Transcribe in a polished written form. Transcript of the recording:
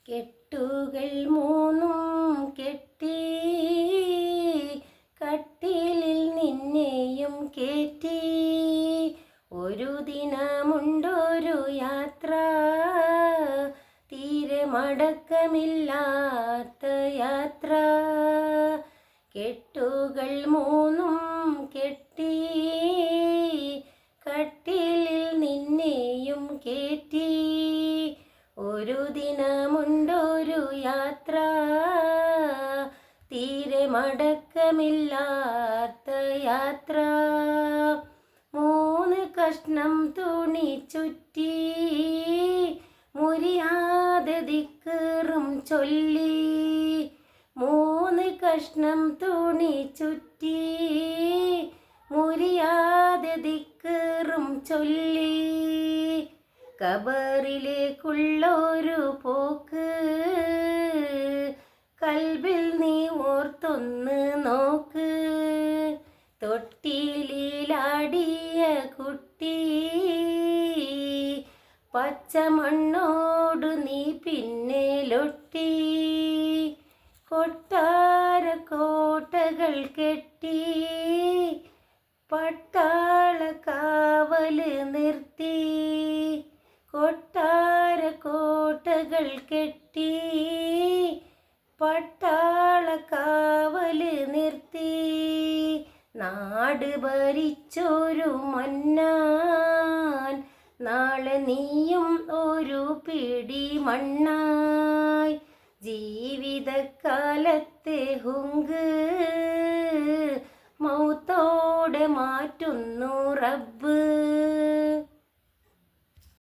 കെട്ടുകൾ മൂന്നും കെട്ടി കട്ടിലിൽ നിന്നെയും കേറ്റി ഒരു ദിനമുണ്ടൊരു യാത്ര തീരെ മടക്കമില്ലാത്ത യാത്ര. കെട്ടുകൾ മൂന്നും കെട്ടി കട്ടിലിൽ നിന്നെയും കേറ്റി ഒരു ദിനമുണ്ടൊരു യാത്ര തീരെ മടക്കമില്ലാത്ത യാത്ര. 3 കഷ്ണം തുണി ചുറ്റി മുറിയാതെ ദിക്റും ചൊല്ലി 3 കഷ്ണം തുണി ചുറ്റി മുറിയാതെ ദിക്റും ചൊല്ലി ഖബറിലേക്കുള്ളൊരു പോക്ക് കൽബിൽ നീ ഓർത്തൊന്ന് നോക്ക്. തൊട്ടിലാടിയ കുട്ടി പച്ചമണ്ണോടു നീ പിന്നെ ലൊട്ടി കൊട്ടാര കോട്ടകൾ കെട്ടി പട്ടാള കാവല് നിർത്തി കൊട്ടാര കോട്ടകൾ കെട്ടി പട്ടാള കാവല് നിർത്തി. നാട് ഭരിച്ചൊരു മന്നാൻ നാളെ നീയും ഒരു പിടി മണ്ണായി. ജീവിതകാലത്തെ ഹുങ്ക് മൗത്തോടെ മാറ്റുന്നു റബ്ബ്.